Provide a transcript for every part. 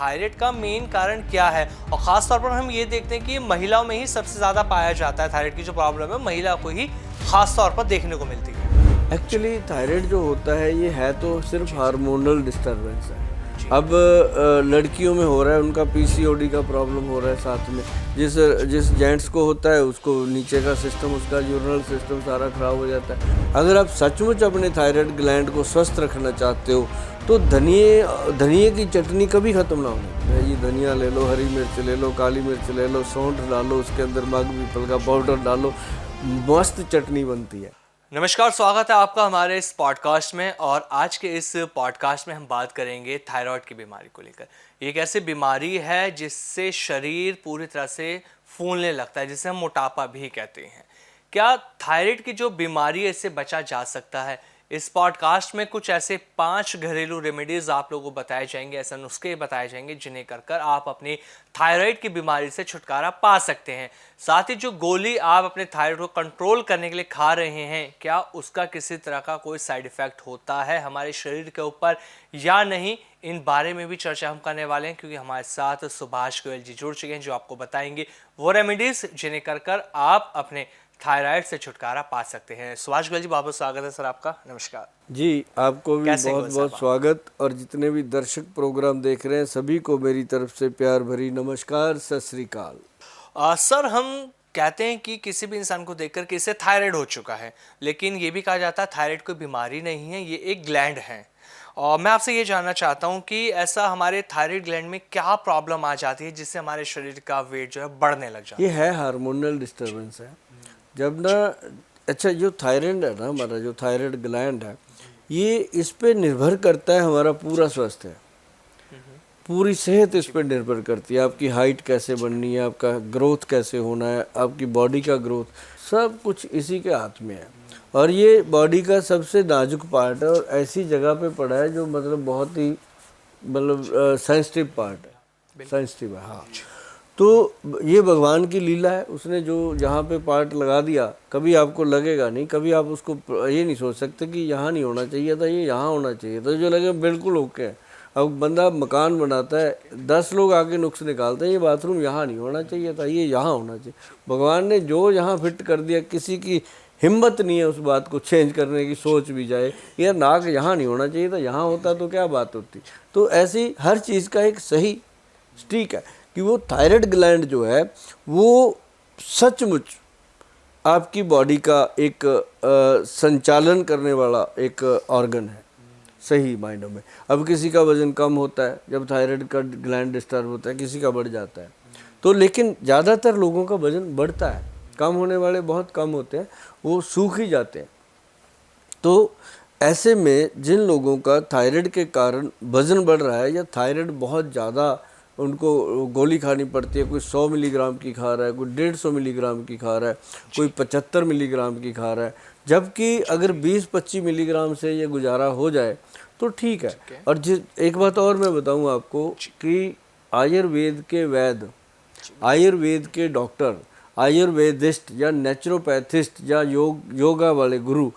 Thyroid का main कारण क्या है, और ख़ास तौर पर हम ये देखते हैं कि महिलाओं में ही सबसे ज़्यादा पाया जाता है। थायराइड की जो प्रॉब्लम है महिला को ही ख़ास तौर पर देखने को मिलती है। एक्चुअली थायराइड जो होता है ये है तो सिर्फ हार्मोनल डिस्टरबेंस है। अब लड़कियों में हो रहा है, उनका पीसीओडी का प्रॉब्लम हो रहा है, साथ में जिस जेंट्स को होता है उसको नीचे का सिस्टम, उसका यूरिनल सिस्टम सारा खराब हो जाता है। अगर आप सचमुच अपने थायराइड ग्लैंड को स्वस्थ रखना चाहते हो तो धनिए की चटनी कभी ख़त्म ना होनी। ये धनिया ले लो, हरी मिर्च ले लो, काली मिर्च ले लो, सौंठ डालो, उसके अंदर मग पीपल का पाउडर डालो, मस्त चटनी बनती है। नमस्कार, स्वागत है आपका हमारे इस पॉडकास्ट में। और आज के इस पॉडकास्ट में हम बात करेंगे थायराइड की बीमारी को लेकर। ये एक ऐसी बीमारी है जिससे शरीर पूरी तरह से फूलने लगता है, जिसे हम मोटापा भी कहते हैं। क्या थायराइड की जो बीमारी है इससे बचा जा सकता है? इस पॉडकास्ट में कुछ ऐसे 5 घरेलू रेमेडीज आप लोगों को बताए जाएंगे, ऐसे नुस्खे बताए जाएंगे जिन्हें कर आप अपनी थायराइड की बीमारी से छुटकारा पा सकते हैं। साथ ही जो गोली आप अपने थायराइड को कंट्रोल करने के लिए खा रहे हैं, क्या उसका किसी तरह का कोई साइड इफेक्ट होता है हमारे शरीर के ऊपर या नहीं, इन बारे में भी चर्चा हम करने वाले हैं, क्योंकि हमारे साथ सुभाष गोयल जी जुड़ चुके हैं जो आपको बताएंगे वो रेमेडीज जिन्हें कर आप अपने थायराइड से छुटकारा पा सकते हैं। सुभाष गोयल जी, बहुत बहुत स्वागत है सर आपका। नमस्कार जी, आपको भी बहुत बहुत स्वागत, और जितने भी दर्शक प्रोग्राम देख रहे हैं सभी को मेरी तरफ से प्यार भरी नमस्कार, सत श्री अकाल। सर, हम कहते हैं कि किसी भी इंसान को देखकर कि इसे थायराइड हो चुका है, लेकिन ये भी कहा जाता है थायराइड कोई बीमारी नहीं है, ये एक ग्लैंड है। और मैं आपसे ये जानना चाहता हूँ कि ऐसा हमारे थायराइड ग्लैंड में क्या प्रॉब्लम आ जाती है जिससे हमारे शरीर का वेट जो है बढ़ने लग जाता है? ये है हार्मोनल डिस्टर्बेंस है। जब ना अच्छा, जो थायराइड है ना, हमारा जो थायराइड ग्लैंड है, ये इस पे निर्भर करता है हमारा पूरा स्वास्थ्य है, पूरी सेहत इस पर निर्भर करती है। आपकी हाइट कैसे बननी है, आपका ग्रोथ कैसे होना है, आपकी बॉडी का ग्रोथ, सब कुछ इसी के हाथ में है। और ये बॉडी का सबसे नाजुक पार्ट है और ऐसी जगह पे पड़ा है जो मतलब बहुत ही सेंसिटिव पार्ट है, सेंसिटिव है। हाँ, तो ये भगवान की लीला है, उसने जो जहाँ पे पार्ट लगा दिया, कभी आपको लगेगा नहीं, कभी आप उसको ये नहीं सोच सकते कि यहाँ नहीं होना चाहिए था, ये यहाँ होना चाहिए था, जो लगे बिल्कुल ओके है। अब बंदा मकान बनाता है, 10 लोग आके नुक्स निकालते हैं, ये बाथरूम यहाँ नहीं होना चाहिए था, ये यहाँ होना चाहिए। भगवान ने जो यहाँ फिट कर दिया, किसी की हिम्मत नहीं है उस बात को चेंज करने की, सोच भी जाए यार नाक यहाँ नहीं होना चाहिए था, यहाँ होता तो क्या बात होती। तो ऐसी हर चीज़ का एक सही स्टिक है कि वो थायराइड ग्लैंड जो है वो सचमुच आपकी बॉडी का एक संचालन करने वाला एक ऑर्गन है, सही मायनों में। अब किसी का वज़न कम होता है जब थायराइड का ग्लैंड डिस्टर्ब होता है, किसी का बढ़ जाता है, तो लेकिन ज़्यादातर लोगों का वज़न बढ़ता है, कम होने वाले बहुत कम होते हैं, वो सूख ही जाते हैं। तो ऐसे में जिन लोगों का थायराइड के कारण वज़न बढ़ रहा है या थायराइड बहुत ज़्यादा उनको गोली खानी पड़ती है, कोई 100 मिलीग्राम की खा रहा है, कोई 150 मिलीग्राम की खा रहा है, कोई 75 मिलीग्राम की खा रहा है, जबकि अगर 20-25 मिलीग्राम से ये गुजारा हो जाए तो ठीक है। और एक बात और मैं बताऊं आपको कि आयुर्वेद के वैद्य, आयुर्वेद के डॉक्टर, आयुर्वेदिस्ट या नेचुरोपैथिस्ट या योगा वाले गुरु,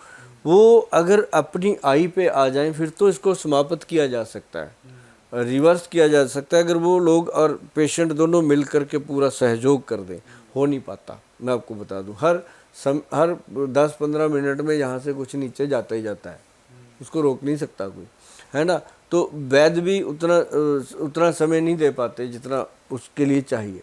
वो अगर अपनी आई पे आ जाएं फिर तो इसको समाप्त किया जा सकता है, रिवर्स किया जा सकता है, अगर वो लोग और पेशेंट दोनों मिल कर के पूरा सहयोग कर दें। हो नहीं पाता, मैं आपको बता दूं, हर 10-15 मिनट में यहाँ से कुछ नीचे जाता ही जाता है, उसको रोक नहीं सकता कोई, है ना। तो वैद्य भी उतना समय नहीं दे पाते जितना उसके लिए चाहिए।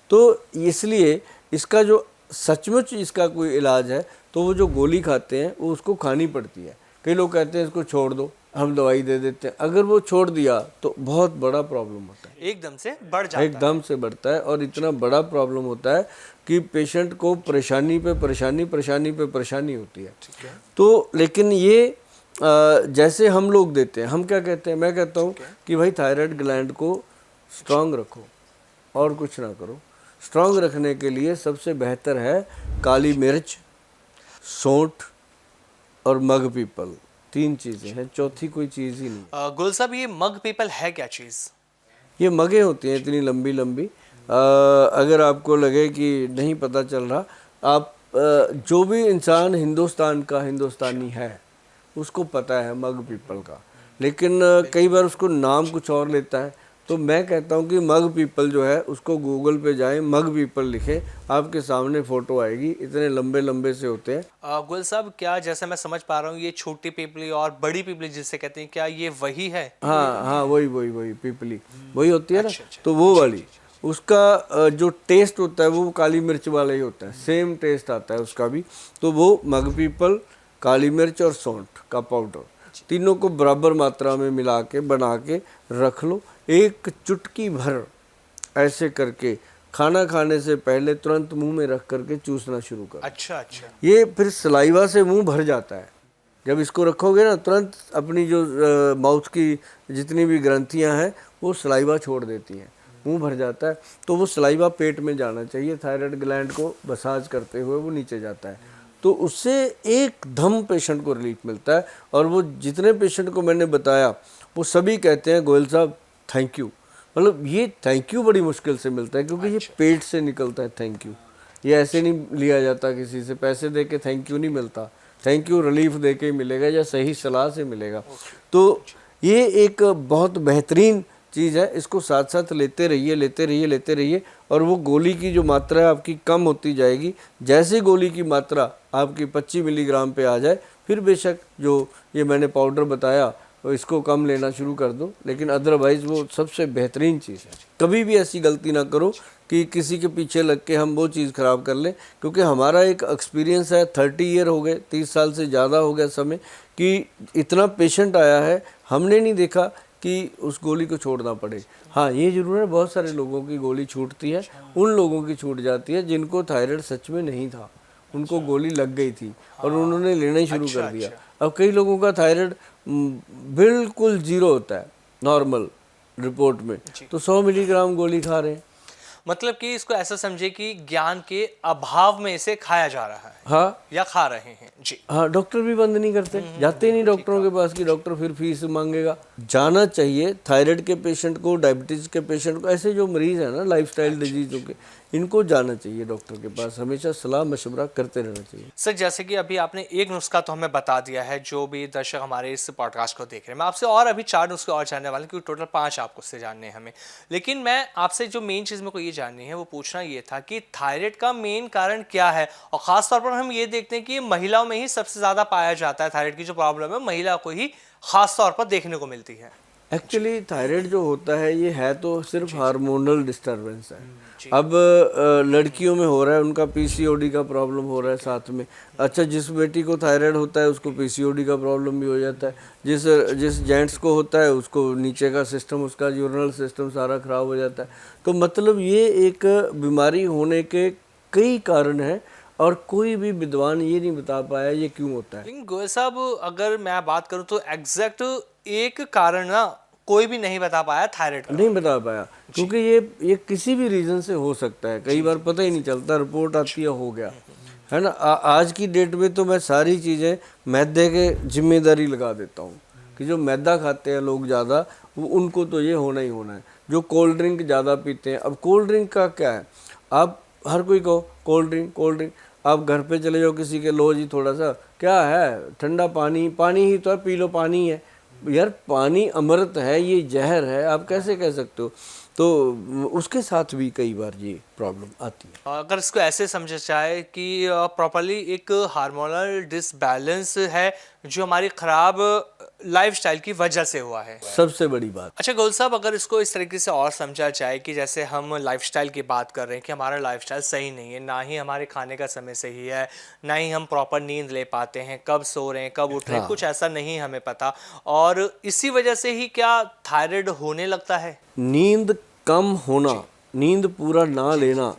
तो इसलिए इसका जो सचमुच इसका कोई इलाज है तो वो जो गोली खाते हैं वो उसको खानी पड़ती है। कई लोग कहते हैं इसको छोड़ दो, हम दवाई दे देते हैं, अगर वो छोड़ दिया तो बहुत बड़ा प्रॉब्लम होता है, एकदम से बढ़ जाता है, एकदम से बढ़ता है, और इतना बड़ा प्रॉब्लम होता है कि पेशेंट को परेशानी पे परेशानी होती है। तो लेकिन ये जैसे हम लोग देते हैं, हम क्या कहते हैं, मैं कहता हूँ कि भाई थायराइड ग्लैंड को स्ट्रांग रखो और कुछ ना करो। स्ट्रांग रखने के लिए सबसे बेहतर है काली मिर्च, सौंठ और मग पीपल, 3 चीज़ें हैं, चौथी कोई चीज़ ही नहीं। गुल साहब, ये मग पीपल है क्या चीज़? ये मगे होती हैं इतनी लंबी लंबी, अगर आपको लगे कि नहीं पता चल रहा, आप जो भी इंसान हिंदुस्तान का हिंदुस्तानी है उसको पता है मग पीपल का, लेकिन कई बार उसको नाम कुछ और लेता है, तो मैं कहता हूँ कि मग पीपल जो है उसको गूगल पे जाएं, मग पीपल लिखें, आपके सामने फ़ोटो आएगी, इतने लंबे लंबे से होते हैं। गोयल साहब, क्या जैसे मैं समझ पा रहा हूँ ये छोटी पीपली और बड़ी पीपली जिसे कहते हैं, क्या ये वही है? हाँ हाँ, वही वही वही पीपली वही होती है ना। अच्छा अच्छा, तो वो जी वाली जी जी। उसका जो टेस्ट होता है वो काली मिर्च वाला ही होता है, सेम टेस्ट आता है उसका भी। तो वो मग पीपल, काली मिर्च और सौंठ का पाउडर, तीनों को बराबर मात्रा में मिला के बना के रख लो। एक चुटकी भर ऐसे करके खाना खाने से पहले तुरंत मुंह में रख करके चूसना शुरू करो। अच्छा अच्छा। ये फिर सलाइवा से मुंह भर जाता है। जब इसको रखोगे ना, तुरंत अपनी जो माउथ की जितनी भी ग्रंथियां हैं वो सलाइवा छोड़ देती हैं, मुंह भर जाता है। तो वो सलाइवा पेट में जाना चाहिए, थायराइड ग्लैंड को मसाज करते हुए वो नीचे जाता है। तो उससे एकदम पेशेंट को रिलीफ मिलता है। और वो जितने पेशेंट को मैंने बताया वो सभी कहते हैं गोयल साहब थैंक यू। मतलब ये थैंक यू बड़ी मुश्किल से मिलता है, क्योंकि ये पेट से निकलता है थैंक यू। ये ऐसे नहीं लिया जाता किसी से, पैसे दे के थैंक यू नहीं मिलता। थैंक यू रिलीफ दे के मिलेगा या सही सलाह से मिलेगा। तो ये एक बहुत बेहतरीन चीज़ है, इसको साथ साथ लेते रहिए लेते रहिए लेते रहिए, और वो गोली की जो मात्रा है आपकी कम होती जाएगी। जैसे गोली की मात्रा आपकी 25 मिलीग्राम पे आ जाए, फिर बेशक जो ये मैंने पाउडर बताया तो इसको कम लेना शुरू कर दो, लेकिन अदरवाइज़ वो सबसे बेहतरीन चीज़ है। कभी भी ऐसी गलती ना करो कि किसी के पीछे लग के हम वो चीज़ ख़राब कर लें, क्योंकि हमारा एक एक्सपीरियंस है, 30 ईयर हो गए, 30 साल से ज़्यादा हो गया समय, कि इतना पेशेंट आया है, हमने नहीं देखा कि उस गोली को छोड़ना पड़े। हाँ, ये ज़रूर है बहुत सारे लोगों की गोली छूटती है, उन लोगों की छूट जाती है जिनको थायराइड सच में नहीं था, उनको गोली लग गई थी और उन्होंने लेना ही शुरू कर दिया। अब कई लोगों का थायराइड बिल्कुल ज़ीरो होता है नॉर्मल रिपोर्ट में, तो 100 मिलीग्राम गोली खा रहे हैं। मतलब कि इसको ऐसा समझे कि ज्ञान के अभाव में इसे खाया जा रहा है हाँ या खा रहे हैं जी। हाँ, डॉक्टर भी बंद नहीं करते, जाते ही नहीं डॉक्टरों के पास कि डॉक्टर फिर फीस मांगेगा। जाना चाहिए थायराइड के पेशेंट को, डायबिटीज के पेशेंट को, ऐसे जो मरीज है ना लाइफस्टाइल डिजीजों के, इनको जाना चाहिए डॉक्टर के पास, हमेशा सलाह मशवरा करते रहना चाहिए। सर, जैसे कि अभी आपने एक नुस्खा तो हमें बता दिया है, जो भी दर्शक हमारे इस पॉडकास्ट को देख रहे हैं, मैं आपसे और अभी 4 नुस्खे और जानने वाले हैं, क्योंकि टोटल 5 आपको उससे जानने हैं हमें। लेकिन मैं आपसे जो मेन चीज़ मेरे को ये जाननी है, वो पूछना ये था कि थायराइड का मेन कारण क्या है, और ख़ास तौर पर हम ये देखते हैं कि महिलाओं में ही सबसे ज़्यादा पाया जाता है। थायराइड की जो प्रॉब्लम है महिला को ही ख़ास तौर पर देखने को मिलती है। एक्चुअली थायराइड जो होता है ये है तो सिर्फ हार्मोनल डिस्टरबेंस है। अब लड़कियों में हो रहा है, उनका पीसीओडी का प्रॉब्लम हो रहा है साथ में। अच्छा, जिस बेटी को थायराइड होता है उसको पीसीओडी का प्रॉब्लम भी हो जाता है। जिस जिस जेंट्स को होता है उसको नीचे का सिस्टम, उसका यूरिनल सिस्टम सारा खराब हो जाता है। तो मतलब ये एक बीमारी होने के कई कारण हैं, और कोई भी विद्वान ये नहीं बता पाया ये क्यों होता है। लेकिन गोयल साहब, अगर मैं बात करूं तो एग्जैक्ट एक कारण ना कोई भी नहीं बता पाया थायराइड का। नहीं बता पाया, क्योंकि ये किसी भी रीज़न से हो सकता है, कई बार पता ही नहीं चलता, रिपोर्ट आती है हो गया, है ना। आज की डेट में तो मैं सारी चीज़ें मैदे के जिम्मेदारी लगा देता हूँ कि जो मैदा खाते हैं लोग ज़्यादा, वो उनको तो ये होना ही होना है। जो कोल्ड ड्रिंक ज़्यादा पीते हैं, अब कोल्ड ड्रिंक का क्या है, आप हर कोई को कोल्ड ड्रिंक कोल्ड ड्रिंक, आप घर पे चले जाओ किसी के, लो जी थोड़ा सा, क्या है, ठंडा पानी, पानी ही तो है, पी लो, पानी है। यार पानी अमृत है, ये जहर है, आप कैसे कह सकते हो। तो उसके साथ भी कई बार ये प्रॉब्लम आती है। अगर इसको ऐसे समझा जाए कि प्रॉपरली एक हार्मोनल डिसबैलेंस है जो हमारी खराब लाइफस्टाइल की वजह से हुआ है। सबसे बड़ी बात। अच्छा गोल साहब, अगर इसको इस तरीके से और समझा जाए कि जैसे हम लाइफस्टाइल की बात कर रहे हैं कि हमारा लाइफस्टाइल सही नहीं है, ना ही हमारे खाने का समय सही है, ना ही हम प्रॉपर नींद ले पाते हैं, कब सो रहे हैं कब उठ रहे हैं, कुछ ऐसा नहीं हमें पता, और इसी वजह से ही क्या थायराइड होने लगता है? नींद कम होना, नींद पूरा ना लेना,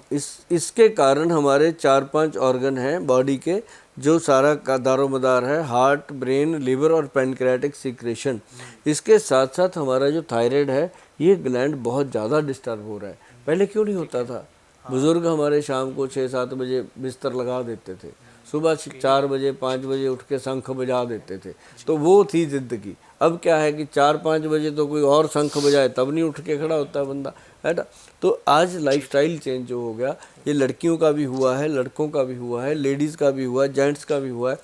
इसके कारण हमारे 4-5 ऑर्गन हैं बॉडी के, जो सारा का दारोमदार है, हार्ट, ब्रेन, लिवर और पैनक्रियाटिक सिक्रेशन। इसके साथ साथ हमारा जो थायराइड है, ये ग्लैंड बहुत ज़्यादा डिस्टर्ब हो रहा है। पहले क्यों नहीं होता था? बुजुर्ग हमारे शाम को 6-7 बजे बिस्तर लगा देते थे, सुबह 4 बजे 5 बजे उठ के शंख बजा देते थे, तो वो थी ज़िंदगी। अब क्या है कि 4-5 बजे तो कोई और शंख बजाए तब नहीं उठ के खड़ा होता बंदा, है ना। तो आज लाइफस्टाइल चेंज जो हो गया, ये लड़कियों का भी हुआ है, लड़कों का भी हुआ है, लेडीज़ का भी हुआ है, जेंट्स का भी हुआ है।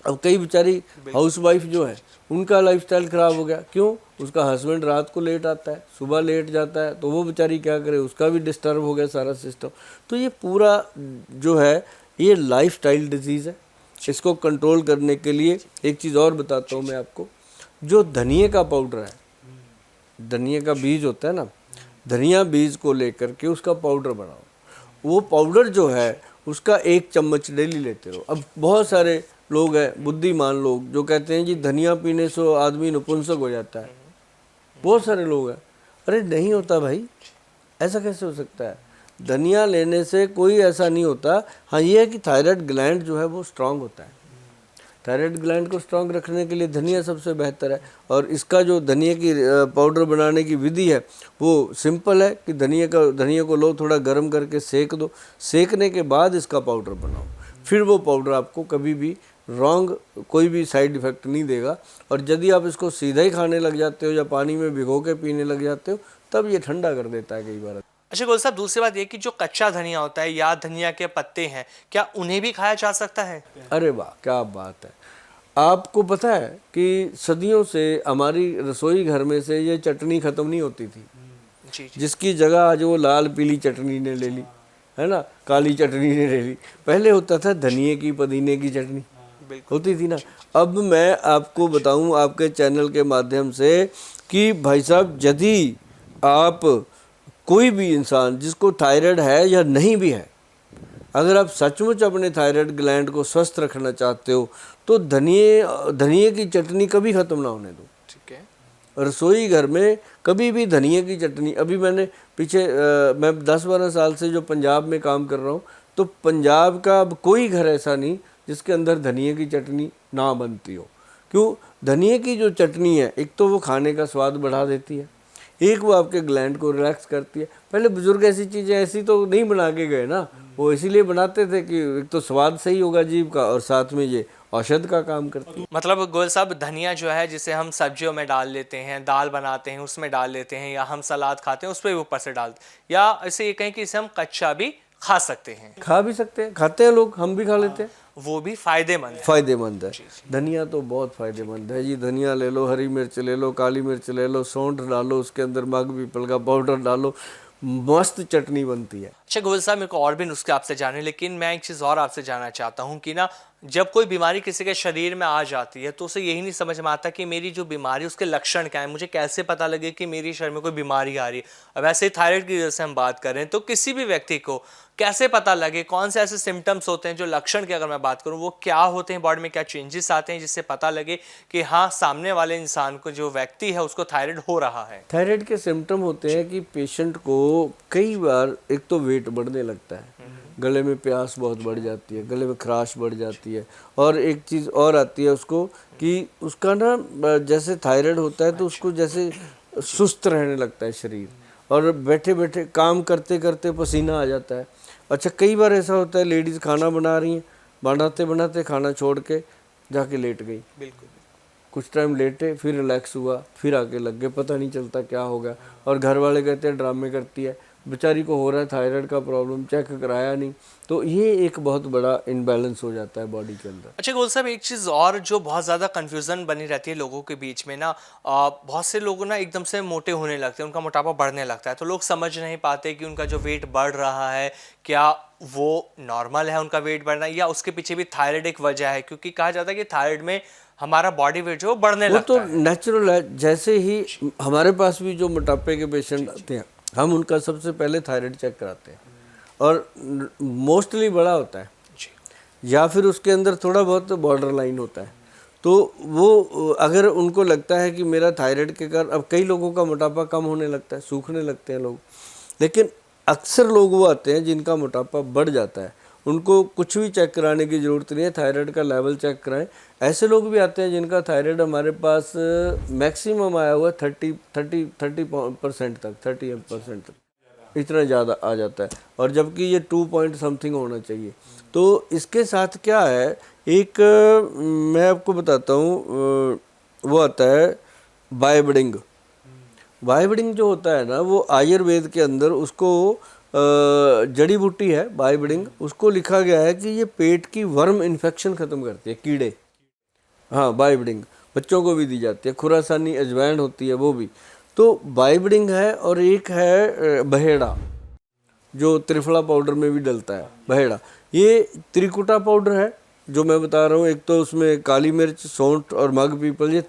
अब कई बेचारी हाउसवाइफ जो है उनका लाइफस्टाइल ख़राब हो गया, क्यों? उसका हस्बैंड रात को लेट आता है, सुबह लेट जाता है, तो वो बेचारी क्या करे, उसका भी डिस्टर्ब हो गया सारा सिस्टम। तो ये पूरा जो है ये लाइफस्टाइल डिजीज़ है। इसको कंट्रोल करने के लिए एक चीज़ और बताता हूँ मैं आपको, जो धनिए का पाउडर है, धनिए का बीज होता है ना, धनिया बीज को लेकर के उसका पाउडर बनाओ। वो पाउडर जो है उसका 1 चम्मच डेली लेते रहो। अब बहुत सारे लोग हैं, बुद्धिमान लोग, जो कहते हैं जी धनिया पीने से आदमी नपुंसक हो जाता है। बहुत सारे लोग हैं, अरे नहीं होता भाई, ऐसा कैसे हो सकता है? धनिया लेने से कोई ऐसा नहीं होता। हाँ, ये है कि थायराइड ग्लैंड जो है वो स्ट्रांग होता है। थायराइड ग्लैंड को स्ट्रांग रखने के लिए धनिया सबसे बेहतर है। और इसका जो धनिया की पाउडर बनाने की विधि है वो सिंपल है कि धनिया को लो, थोड़ा गर्म करके सेक दो, सेकने के बाद इसका पाउडर बनाओ। फिर वो पाउडर आपको कभी भी कोई भी साइड इफ़ेक्ट नहीं देगा। और यदि आप इसको सीधा ही खाने लग जाते हो या पानी में भिगो के पीने लग जाते हो, तब ये ठंडा कर देता है कई बार। अच्छा गोल साहब, दूसरी बात ये कि जो कच्चा धनिया होता है या धनिया के पत्ते हैं, क्या उन्हें भी खाया जा सकता है? अरे वाह, क्या बात है! आपको पता है कि सदियों से हमारी रसोई घर में से ये चटनी ख़त्म नहीं होती थी। जी जी। जिसकी जगह आज वो लाल पीली चटनी ने ले ली, है ना, काली चटनी ने ले ली। पहले होता था धनिए की, पुदीने की चटनी होती थी ना। अब मैं आपको बताऊं आपके चैनल के माध्यम से कि भाई साहब, यदि आप कोई भी इंसान जिसको थायराइड है या नहीं भी है, अगर आप सचमुच अपने थायराइड ग्लैंड को स्वस्थ रखना चाहते हो तो धनिए की चटनी कभी ख़त्म ना होने दो। ठीक है। रसोई घर में कभी भी धनिए की चटनी, अभी मैंने पीछे मैं 10-12 साल से जो पंजाब में काम कर रहा हूँ, तो पंजाब का अब कोई घर ऐसा नहीं जिसके अंदर धनिए की चटनी ना बनती हो। क्यों? धनिए की जो चटनी है, एक तो वो खाने का स्वाद बढ़ा देती है, एक वो आपके ग्लैंड को रिलैक्स करती है। पहले बुजुर्ग ऐसी चीज़ें ऐसी तो नहीं बना के गए ना, वो इसीलिए बनाते थे कि एक तो स्वाद सही होगा जीभ का और साथ में ये औषध का काम करती है। मतलब गोयल साहब, धनिया जो है जिसे हम सब्जियों में डाल लेते हैं, दाल बनाते हैं उसमें डाल लेते हैं, या हम सलाद खाते हैं उस पर भी ऊपर से डालते हैं, या ऐसे ये कहें कि इसे हम कच्चा भी खा सकते हैं? खा भी सकते हैं, खाते हैं लोग, हम भी खा लेते हैं। वो भी फायदेमंद है। फायदेमंद है। धनिया तो बहुत फायदेमंद है जी। धनिया ले लो, हरी मिर्च ले लो, काली मिर्च ले लो, सौंठ डालो, उसके अंदर मग पीपल का पाउडर डालो, मस्त चटनी बनती है। अच्छा गोयल साहब, मेरे को और भी नुस्खे आपसे जाने, लेकिन मैं एक चीज़ और आपसे जानना चाहता हूँ कि ना, जब कोई बीमारी किसी के शरीर में आ जाती है तो उसे यही नहीं समझ में आता कि मेरी जो बीमारी उसके लक्षण क्या है, मुझे कैसे पता लगे कि मेरी शरीर में कोई बीमारी आ रही है। अब ऐसे ही थायराइड की वजह से हम बात कर रहे हैं, तो किसी भी व्यक्ति को कैसे पता लगे, कौन से ऐसे सिम्टम्स होते हैं जो लक्षण की अगर मैं बात करूं वो क्या होते हैं, बॉडी में क्या चेंजेस आते हैं जिससे पता लगे कि हाँ, सामने वाले इंसान को, जो व्यक्ति है, उसको थायराइड हो रहा है? थायराइड के सिम्टम होते हैं कि पेशेंट को कई बार एक तो वेट बढ़ने लगता है, गले में प्यास बहुत बढ़ जाती है, गले में खराश बढ़ जाती है, और एक चीज़ और आती है उसको कि उसका ना जैसे थायराइड होता है तो उसको जैसे सुस्त रहने लगता है शरीर, और बैठे बैठे काम करते करते पसीना आ जाता है। अच्छा, कई बार ऐसा होता है लेडीज़ खाना बना रही हैं, बनाते बनाते खाना छोड़ के जाके लेट गई, बिल्कुल। कुछ टाइम लेटे, फिर रिलैक्स हुआ, फिर आके लग गए, पता नहीं चलता क्या होगा। और घर वाले कहते हैं ड्रामे करती है, बेचारी को हो रहा है थायराइड का प्रॉब्लम, चेक कराया नहीं। तो ये एक बहुत बड़ा इनबैलेंस हो जाता है बॉडी के अंदर। अच्छा गोल साहब, एक चीज़ और जो बहुत ज़्यादा कन्फ्यूज़न बनी रहती है लोगों के बीच में ना, बहुत से लोग ना एकदम से मोटे होने लगते हैं, उनका मोटापा बढ़ने लगता है, तो लोग समझ नहीं पाते कि उनका जो वेट बढ़ रहा है, क्या वो नॉर्मल है उनका वेट बढ़ना, या उसके पीछे भी थायराइड एक वजह है? क्योंकि कहा जाता है कि थायराइड में हमारा बॉडी वेट जो बढ़ने लगता वो है। तो नेचुरल है। जैसे ही हमारे पास भी जो मोटापे के पेशेंट आते हैं, हम उनका सबसे पहले थायराइड चेक कराते हैं, और मोस्टली बड़ा होता है या फिर उसके अंदर थोड़ा बहुत बॉर्डर लाइन होता है। तो वो अगर उनको लगता है कि मेरा थायराइड के कारण, अब कई लोगों का मोटापा कम होने लगता है, सूखने लगते हैं लोग, लेकिन अक्सर लोग वो आते हैं जिनका मोटापा बढ़ जाता है, उनको कुछ भी चेक कराने की ज़रूरत नहीं है, थायराइड का लेवल चेक कराएं। ऐसे लोग भी आते हैं जिनका थायराइड हमारे पास मैक्सिमम आया हुआ है 30% तक, 30% तक, इतना ज़्यादा आ जाता है, और जबकि ये 2 पॉइंट समथिंग होना चाहिए। तो इसके साथ क्या है, एक मैं आपको बताता हूँ, वो आता है बायोबिडिंग। बायोबिडिंग जो होता है ना, वो आयुर्वेद के अंदर उसको जड़ी बूटी है बायोबिडिंग, उसको लिखा गया है कि ये पेट की वर्म इन्फेक्शन ख़त्म करती है, कीड़े। हाँ बाइबडिंग बच्चों को भी दी जाती है, खुरासानी अजवाइन होती है वो भी। तो बाइबडिंग है, और एक है बहेड़ा, जो त्रिफला पाउडर में भी डलता है बहेड़ा। ये त्रिकुटा पाउडर है जो मैं बता रहा हूँ। एक तो उसमें काली मिर्च, सौंठ और मग पीपल, ये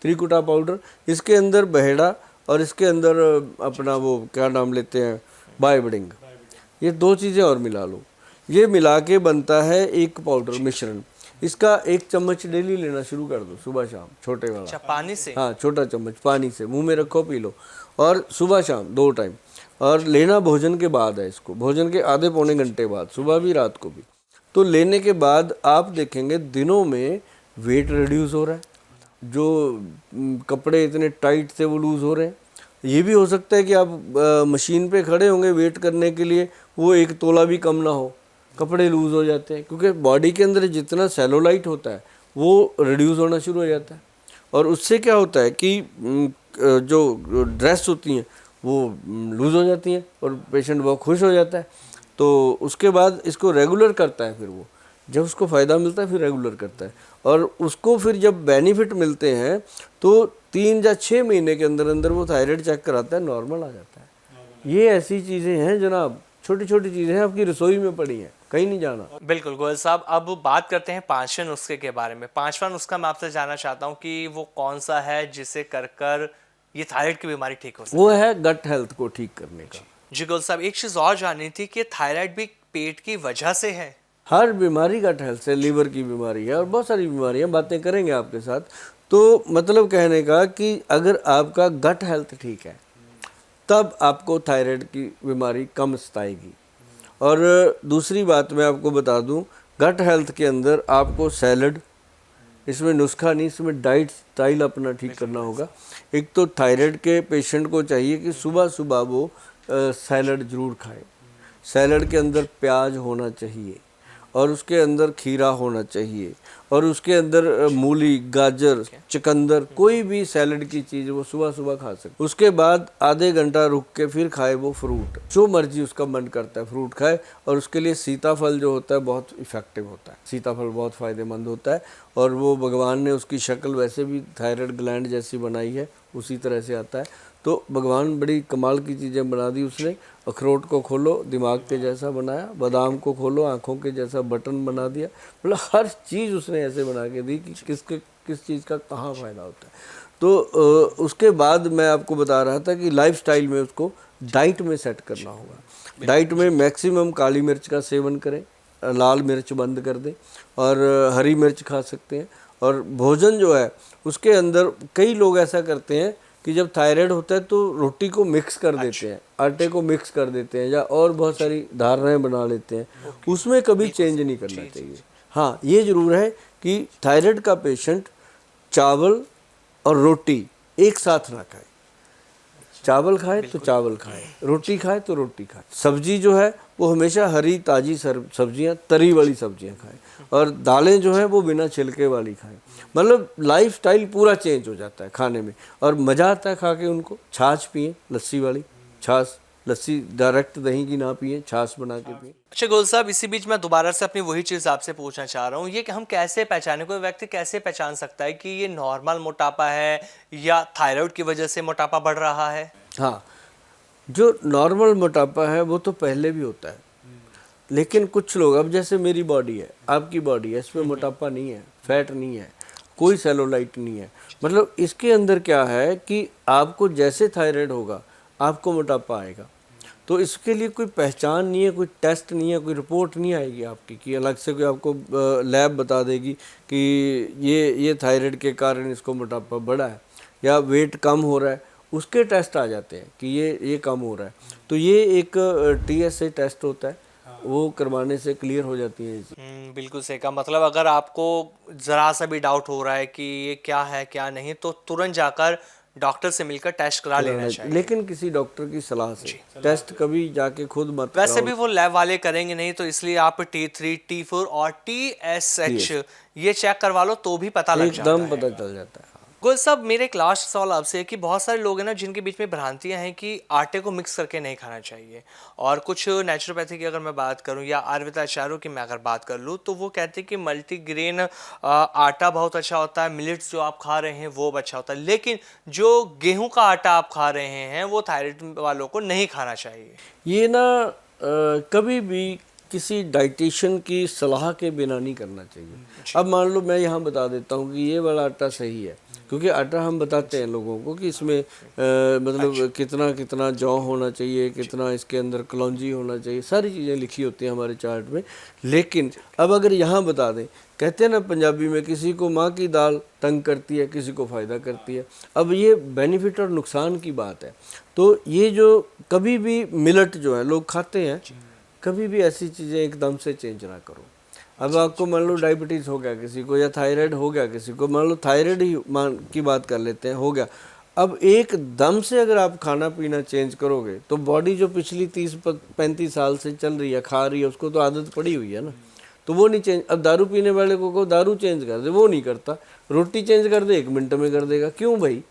त्रिकुटा पाउडर। इसके अंदर बहेड़ा और इसके अंदर अपना वो क्या नाम लेते हैं, बाइबडिंग। ये दो चीज़ें और मिला लो, ये मिला के बनता है एक पाउडर मिश्रण। इसका 1 चम्मच डेली लेना शुरू कर दो, सुबह शाम, छोटे वाला। अच्छा, पानी से? हाँ, छोटा चम्मच पानी से मुंह में रखो, पी लो। और सुबह शाम 2 टाइम। और लेना भोजन के बाद है इसको, भोजन के आधे पौने घंटे बाद, सुबह भी रात को भी। तो लेने के बाद आप देखेंगे दिनों में वेट रिड्यूस हो रहा है, जो कपड़े इतने टाइट थे वो लूज़ हो रहे हैं। ये भी हो सकता है कि आप मशीन पे खड़े होंगे वेट करने के लिए, वो 1 तोला भी कम ना हो, कपड़े लूज़ हो जाते हैं, क्योंकि बॉडी के अंदर जितना सेलुलाइट होता है वो रिड्यूस होना शुरू हो जाता है। और उससे क्या होता है कि जो ड्रेस होती हैं वो लूज़ हो जाती हैं और पेशेंट बहुत खुश हो जाता है। तो उसके बाद इसको रेगुलर करता है, फिर वो जब उसको फ़ायदा मिलता है फिर रेगुलर करता है। और उसको फिर जब बेनिफिट मिलते हैं तो 3 या 6 महीने के अंदर अंदर वो थायराइड चेक कराता है, नॉर्मल आ जाता है। ये ऐसी चीज़ें हैं जनाब, छोटी छोटी चीज़ें हैं, आपकी रसोई में पड़ी हैं, कहीं नहीं जाना। बिल्कुल गोयल साहब, अब बात करते हैं 5वें नुस्खे के बारे में। 5वां नुस्खा मैं आपसे जानना चाहता हूँ कि वो कौन सा है जिसे कर कर ये थायराइड की बीमारी ठीक हो सके। वो है गट हेल्थ को ठीक करने का। जी गोयल साहब, एक चीज़ और जाननी थी कि थायराइड भी पेट की वजह से है? हर बीमारी गट हेल्थ से, लीवर की बीमारी है और बहुत सारी बीमारियां, बातें करेंगे आपके साथ। तो मतलब कहने का कि अगर आपका गट हेल्थ ठीक है तब आपको थायराइड की बीमारी कम सताएगी। और दूसरी बात मैं आपको बता दूं, गट हेल्थ के अंदर आपको सैलड, इसमें नुस्खा नहीं, इसमें डाइट स्टाइल अपना ठीक करना होगा। एक तो थायराइड के पेशेंट को चाहिए कि सुबह सुबह वो सैलड ज़रूर खाए। सैलड के अंदर प्याज होना चाहिए और उसके अंदर खीरा होना चाहिए और उसके अंदर मूली, गाजर, चुकंदर, कोई भी सैलड की चीज़ वो सुबह सुबह खा सकते। उसके बाद आधे घंटा रुक के फिर खाए वो फ्रूट, जो मर्जी उसका मन करता है फ्रूट खाए। और उसके लिए सीताफल जो होता है बहुत इफ़ेक्टिव होता है, सीताफल बहुत फ़ायदेमंद होता है। और वो भगवान ने उसकी शक्ल वैसे भी थायराइड ग्लैंड जैसी बनाई है, उसी तरह से आता है। तो भगवान बड़ी कमाल की चीज़ें बना दी उसने। अखरोट को खोलो दिमाग के जैसा बनाया, बादाम को खोलो आँखों के जैसा बटन बना दिया। मतलब हर चीज़ उसने ऐसे बना के दी कि किस चीज़ का कहाँ फ़ायदा होता है। तो उसके बाद मैं आपको बता रहा था कि लाइफस्टाइल में उसको डाइट में सेट करना होगा। डाइट में मैक्सिमम काली मिर्च का सेवन करें, लाल मिर्च बंद कर दें और हरी मिर्च खा सकते हैं। और भोजन जो है उसके अंदर कई लोग ऐसा करते हैं कि जब थायराइड होता है तो रोटी को मिक्स कर देते हैं, आटे को मिक्स कर देते हैं, या और बहुत सारी धारणाएं बना लेते हैं। उसमें कभी चेंज नहीं करना चाहिए। हाँ, ये ज़रूर है कि थायराइड का पेशेंट चावल और रोटी एक साथ ना खाए। चावल खाए तो चावल खाए, रोटी खाए तो रोटी खाए। सब्जी जो है वो हमेशा हरी ताज़ी सब्जियां, तरी वाली सब्जियां खाए। और दालें जो है वो बिना छिलके वाली खाएं। मतलब लाइफस्टाइल पूरा चेंज हो जाता है खाने में, और मज़ा आता है खा के उनको। छाछ पिए, लस्सी वाली छाछ, लस्सी डायरेक्ट दही की ना पिए, छाछ बना के पिए। अच्छा गोयल साहब, इसी बीच मैं दोबारा से अपनी वही चीज़ आपसे पूछना चाह रहा हूँ, ये कि हम कैसे पहचाने, कोई व्यक्ति कैसे पहचान सकता है कि ये नॉर्मल मोटापा है या थायराइड की वजह से मोटापा बढ़ रहा है? हाँ, जो नॉर्मल मोटापा है वो तो पहले भी होता है, लेकिन कुछ लोग, अब जैसे मेरी बॉडी है, आपकी बॉडी है, इसमें मोटापा नहीं है, फैट नहीं है, कोई सेलुलाइट नहीं है। मतलब इसके अंदर क्या है कि आपको जैसे थायराइड होगा आपको मोटापा आएगा। तो इसके लिए कोई पहचान नहीं है, कोई टेस्ट नहीं है, कोई रिपोर्ट नहीं आएगी आपकी कि अलग से कोई आपको लैब बता देगी कि ये थायराइड के कारण इसको मोटापा बढ़ा है या वेट कम हो रहा है। उसके टेस्ट आ जाते हैं कि ये कम हो रहा है। तो ये एक TSA टेस्ट होता है, वो करवाने से क्लियर हो जाती है। बिल्कुल सही कहा। मतलब अगर आपको ज़रा सा भी डाउट हो रहा है कि ये क्या है क्या नहीं, तो तुरंत जाकर डॉक्टर से मिलकर टेस्ट करा लेना चाहिए, लेकिन किसी डॉक्टर की सलाह से। टेस्ट कभी जाके खुद मत वैसे कराओ। भी वो लैब वाले करेंगे नहीं, तो इसलिए आप T3, T4 और TSH ये चेक करवा लो तो भी पता लग जाता एकदम है। पता चल जाता है। गोयल साहब, मेरे एक लास्ट सवाल आपसे है कि बहुत सारे लोग हैं ना जिनके बीच में भ्रांतियां हैं कि आटे को मिक्स करके नहीं खाना चाहिए, और कुछ नेचुरोपैथी की अगर मैं बात करूं या आयुर्वेदाचार्यों की मैं अगर बात कर लूं तो वो कहते हैं कि मल्टीग्रेन आटा बहुत अच्छा होता है, मिलेट्स जो आप खा रहे हैं वो अच्छा होता है, लेकिन जो गेहूं का आटा आप खा रहे हैं वो थायराइड वालों को नहीं खाना चाहिए। ये ना कभी भी किसी डाइटिशियन की सलाह के बिना नहीं करना चाहिए। अब मान लो मैं यहाँ बता देता हूँ कि ये वाला आटा सही है, क्योंकि आटा हम बताते हैं लोगों को कि इसमें मतलब कितना कितना जौ होना चाहिए, कितना इसके अंदर कलौंजी होना चाहिए, सारी चीज़ें लिखी होती हैं हमारे चार्ट में। लेकिन अब अगर यहाँ बता दें, कहते हैं ना पंजाबी में, किसी को माँ की दाल तंग करती है, किसी को फ़ायदा करती है। अब ये बेनिफिट और नुकसान की बात है। तो ये जो कभी भी मिलट जो है लोग खाते हैं, कभी भी ऐसी चीज़ें एकदम से चेंज ना करो। अब आपको मान लो डायबिटीज़ हो गया किसी को, या थायराइड हो गया किसी को, मान लो थायराइड ही मान की बात कर लेते हैं, हो गया। अब एकदम से अगर आप खाना पीना चेंज करोगे तो बॉडी जो पिछली 30-35 साल से चल रही है, खा रही है, उसको तो आदत पड़ी हुई है ना, तो वो नहीं चेंज। अब दारू पीने वाले को दारू चेंज कर दे, वो नहीं करता। रोटी चेंज कर दे, 1 मिनट में कर देगा। क्यों भाई?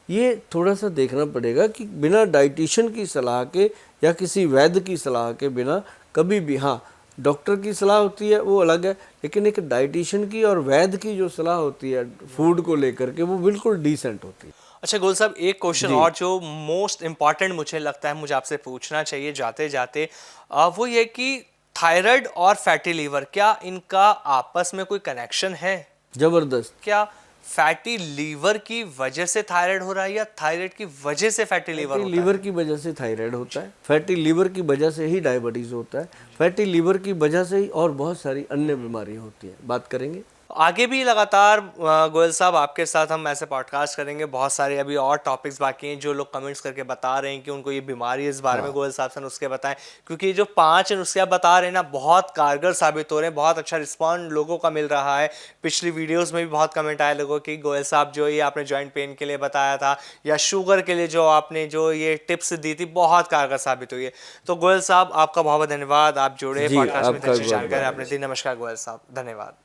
ये थोड़ा सा देखना पड़ेगा कि बिना डाइटिशियन की सलाह के या किसी वैद्य की सलाह के बिना कभी भी, हाँ डॉक्टर की सलाह होती है वो अलग है, लेकिन एक डाइटिशियन की और वैद्य की जो सलाह होती है फूड को लेकर के, वो बिल्कुल डिसेंट होती है। अच्छा गोयल साहब, एक क्वेश्चन और जो मोस्ट इम्पॉर्टेंट मुझे लगता है मुझे आपसे पूछना चाहिए जाते जाते, वो ये कि थायराइड और फैटी लीवर, क्या इनका आपस में कोई कनेक्शन है? जबरदस्त। क्या फैटी लीवर की वजह से थायराइड हो रहा है या थायराइड की वजह से फैटी लीवर फैटी होता लीवर है? की वजह से थायराइड होता है, फैटी लीवर की वजह से ही डायबिटीज़ होता है, फैटी लीवर की वजह से ही और बहुत सारी अन्य बीमारियां होती हैं। बात करेंगे आगे भी लगातार गोयल साहब आपके साथ हम ऐसे पॉडकास्ट करेंगे। बहुत सारे अभी और टॉपिक्स बाकी हैं, जो लोग कमेंट्स करके बता रहे हैं कि उनको ये बीमारी है, इस बारे में गोयल साहब से नुस्खे बताएं, क्योंकि जो 5 नुस्खे आप बता रहे हैं ना, बहुत कारगर साबित हो रहे हैं, बहुत अच्छा रिस्पॉन्ड लोगों का मिल रहा है। पिछली वीडियोस में भी बहुत कमेंट आए लोगों की, गोयल साहब जो ये आपने जॉइंट पेन के लिए बताया था या शुगर के लिए जो आपने जो ये टिप्स दी थी, बहुत कारगर साबित हुई है। तो गोयल साहब आपका बहुत बहुत धन्यवाद, आप जुड़े जी। पॉडकास्ट में, आपका भी बहुत जानकारी बहुत आपने दी। नमस्कार गोयल साहब, धन्यवाद।